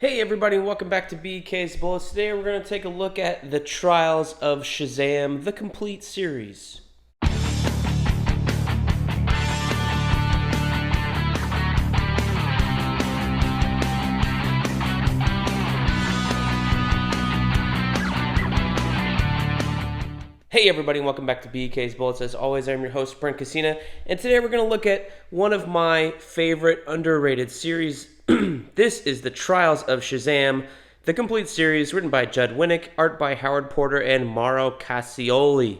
Hey everybody, and welcome back to BK's Bullets. Today we're going to take a look at The Trials of Shazam, the complete series. Hey everybody, and welcome back to BK's Bullets. As always, I'm your host, Brent, and today we're going to look at one of my favorite underrated series. This is The Trials of Shazam, the complete series, written by Judd Winnick, art by Howard Porter and Mauro Cassioli.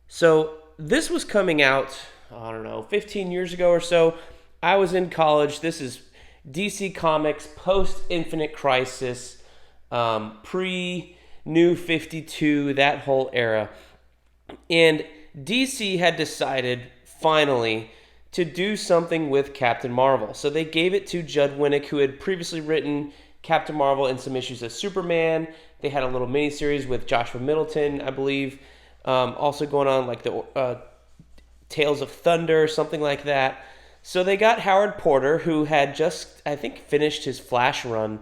So this was coming out, 15 years ago or so. I was in college. This is DC Comics post Infinite Crisis, pre New 52, that whole era. And DC had decided, finally, to do something with Captain Marvel. So they gave it to Judd Winnick, who had previously written Captain Marvel and some issues of Superman. They had a little miniseries with Joshua Middleton, I believe, also going on, like the Tales of Thunder, something like that. So they got Howard Porter, who had just, I think, finished his Flash run,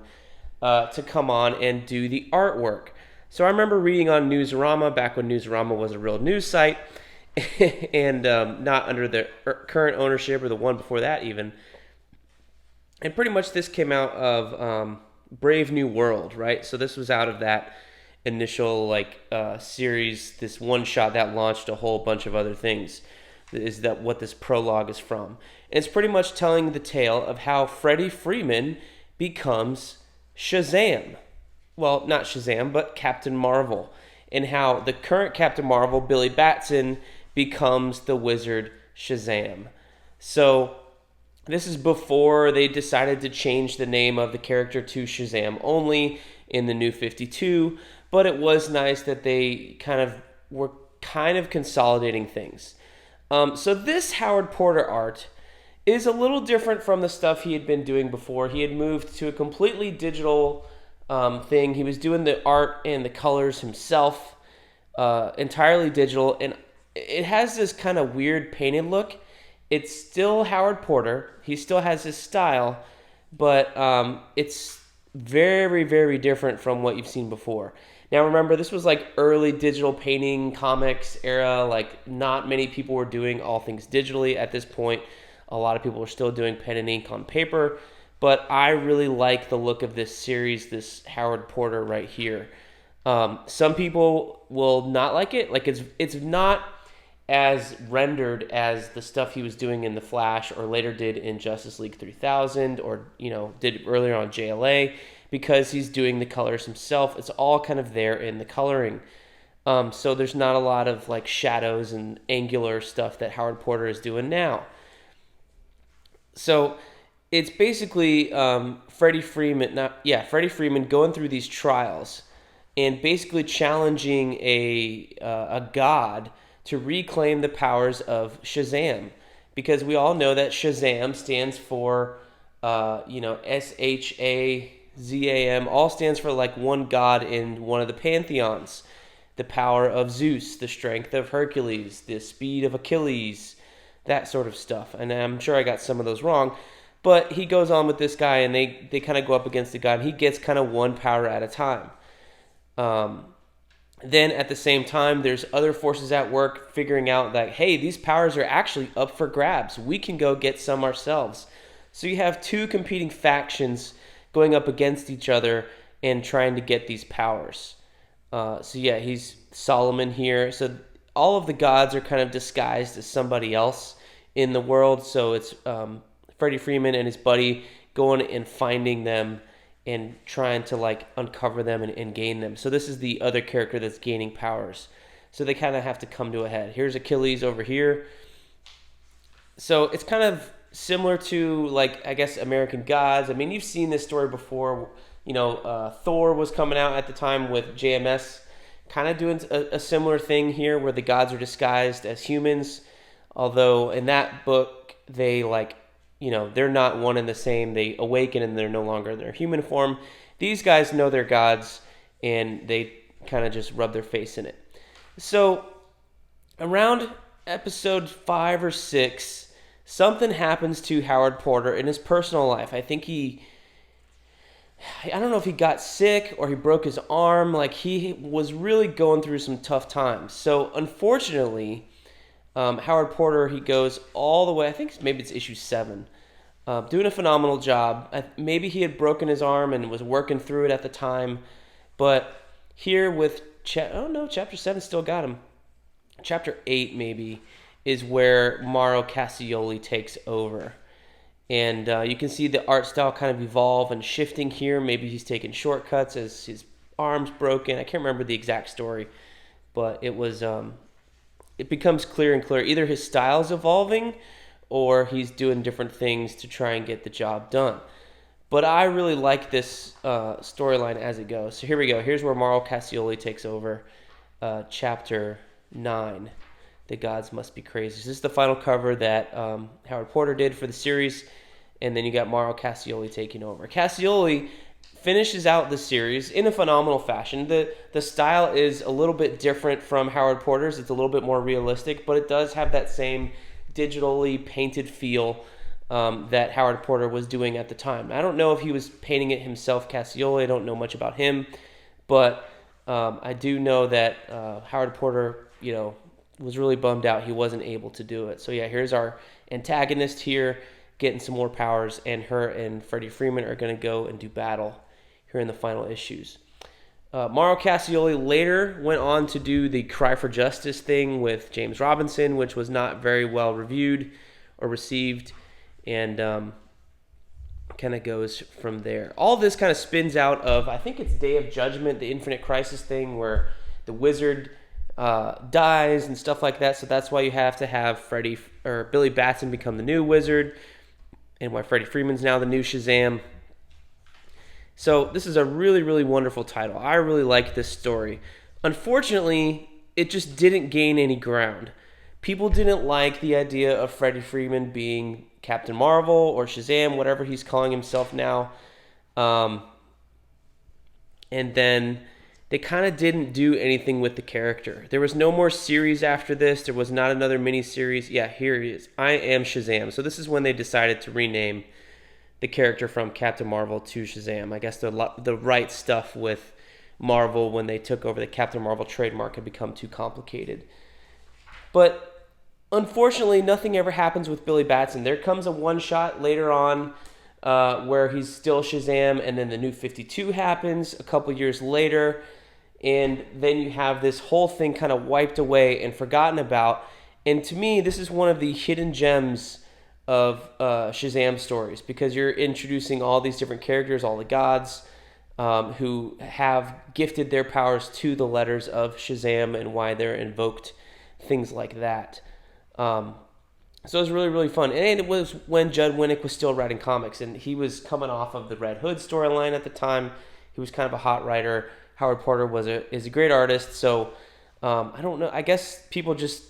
to come on and do the artwork. So I remember reading on Newsarama, back when Newsarama was a real news site, and not under the current ownership or the one before that even. And pretty much this came out of Brave New World, right? So this was out of that initial series, this one shot that launched a whole bunch of other things. Is that what this prologue is from? And it's pretty much telling the tale of how Freddie Freeman becomes Shazam. Well, not Shazam, but Captain Marvel. And how the current Captain Marvel, Billy Batson, becomes the wizard Shazam. So this is before they decided to change the name of the character to Shazam only in the New 52, but it was nice that they were consolidating things. So this Howard Porter art is a little different from the stuff he had been doing before. He had moved to a completely digital thing. He was doing the art and the colors himself, entirely digital, and it has this kind of weird painted look. It's still Howard Porter. He still has his style, but it's very, very different from what you've seen before. Now remember, this was like early digital painting comics era. Like, not many people were doing all things digitally at this point. A lot of people were still doing pen and ink on paper. But I really like the look of this series, this Howard Porter right here. Some people will not like it. Like, it's not as rendered as the stuff he was doing in The Flash or later did in Justice League 3000 or, did earlier on JLA, because he's doing the colors himself. It's all kind of there in the coloring. So there's not a lot of like shadows and angular stuff that Howard Porter is doing now. So it's basically Freddie Freeman going through these trials and basically challenging a god to reclaim the powers of Shazam, because we all know that Shazam stands for Shazam, all stands for like one god in one of the pantheons. The power of Zeus, the strength of Hercules, the speed of Achilles, that sort of stuff. And I'm sure I got some of those wrong. But he goes on with this guy, and they kind of go up against the guy, and he gets kind of one power at a time. Then at the same time, there's other forces at work figuring out that, hey, these powers are actually up for grabs. We can go get some ourselves. So you have two competing factions going up against each other and trying to get these powers. He's Solomon here. So all of the gods are kind of disguised as somebody else in the world. So it's Freddie Freeman and his buddy going and finding them and trying to like uncover them and gain them. So this is the other character that's gaining powers. So they kind of have to come to a head. Here's Achilles over here. So it's kind of similar to, like, I guess, American Gods. I mean, you've seen this story before. Thor was coming out at the time with JMS, kind of doing a similar thing here where the gods are disguised as humans. Although in that book, they they're not one and the same. They awaken and they're no longer in their human form. These guys know they're gods, and they kind of just rub their face in it. So around episode 5 or 6, something happens to Howard Porter in his personal life. I think I don't know if he got sick or he broke his arm. Like, he was really going through some tough times. So unfortunately, Howard Porter, he goes all the way, I think maybe it's issue 7, doing a phenomenal job. Maybe he had broken his arm and was working through it at the time. But here with, chapter 7 still got him. Chapter 8 maybe is where Mauro Cassioli takes over. And you can see the art style kind of evolve and shifting here. Maybe he's taking shortcuts as his arm's broken. I can't remember the exact story, but it was it becomes clearer and clearer. Either his style's evolving or he's doing different things to try and get the job done. But I really like this storyline as it goes. So here we go. Here's where Mauro Cassioli takes over, chapter 9. The Gods Must Be Crazy. So this is the final cover that Howard Porter did for the series, and then you got Mauro Cassioli taking over. Cassioli finishes out the series in a phenomenal fashion. The style is a little bit different from Howard Porter's. It's a little bit more realistic, but it does have that same digitally painted feel that Howard Porter was doing at the time. I don't know if he was painting it himself, Cassioli. I don't know much about him, but I do know that Howard Porter, was really bummed out he wasn't able to do it. So yeah, here's our antagonist here getting some more powers, and her and Freddie Freeman are going to go and do battle here in the final issues. Mauro Cassioli later went on to do the Cry for Justice thing with James Robinson, which was not very well reviewed or received, and kind of goes from there. All this kind of spins out of, I think it's Day of Judgment, the Infinite Crisis thing, where the wizard dies and stuff like that. So that's why you have to have Billy Batson become the new wizard, and why Freddie Freeman's now the new Shazam. So this is a really, really wonderful title. I really like this story. Unfortunately, it just didn't gain any ground. People didn't like the idea of Freddie Freeman being Captain Marvel or Shazam, whatever he's calling himself now. And then they kind of didn't do anything with the character. There was no more series after this. There was not another mini-series. Yeah, here he is. I Am Shazam. So this is when they decided to rename the character from Captain Marvel to Shazam. I guess the right stuff with Marvel when they took over the Captain Marvel trademark had become too complicated. But unfortunately, nothing ever happens with Billy Batson. There comes a one-shot later on where he's still Shazam, and then the New 52 happens a couple years later. And then you have this whole thing kind of wiped away and forgotten about. And to me, this is one of the hidden gems of Shazam stories, because you're introducing all these different characters, all the gods who have gifted their powers to the letters of Shazam and why they're invoked, things like that. So it was really, really fun. And it was when Judd Winnick was still writing comics, and he was coming off of the Red Hood storyline at the time. He was kind of a hot writer. Howard Porter is a great artist, so I don't know. I guess people just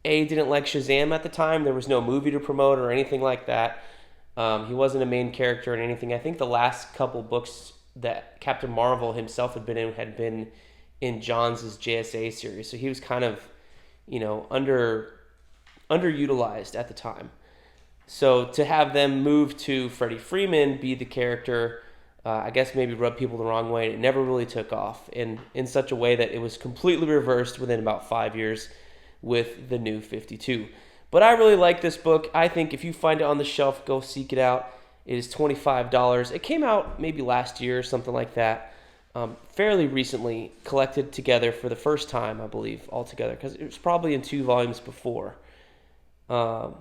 didn't like Shazam at the time. There was no movie to promote or anything like that. He wasn't a main character in anything. I think the last couple books that Captain Marvel himself had been in Johns' JSA series, so he was kind of underutilized at the time. So to have them move to Freddie Freeman be the character, I guess maybe rubbed people the wrong way. It never really took off in such a way that it was completely reversed within about 5 years with the New 52. But I really like this book. I think if you find it on the shelf, go seek it out. It is $25. It came out maybe last year or something like that. Fairly recently, collected together for the first time, I believe, altogether, because it was probably in 2 volumes before. Let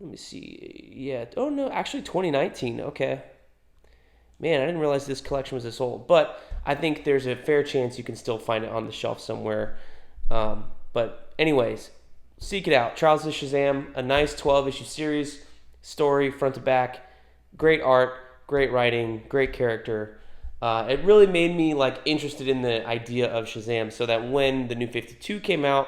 me see. Yeah. Oh, no, actually 2019. Okay. Man, I didn't realize this collection was this old. But I think there's a fair chance you can still find it on the shelf somewhere. But anyways, seek it out. Trials of Shazam, a nice 12-issue series, story front to back, great art, great writing, great character. It really made me interested in the idea of Shazam, so that when the New 52 came out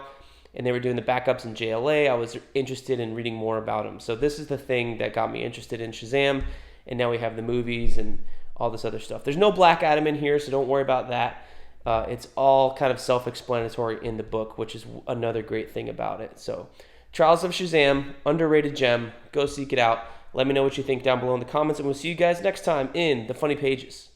and they were doing the backups in JLA, I was interested in reading more about him. So this is the thing that got me interested in Shazam, and now we have the movies and all this other stuff. There's no Black Adam in here, so don't worry about that. It's all kind of self-explanatory in the book, which is another great thing about it. So, Trials of Shazam, underrated gem. Go seek it out. Let me know what you think down below in the comments, and we'll see you guys next time in the Funny Pages.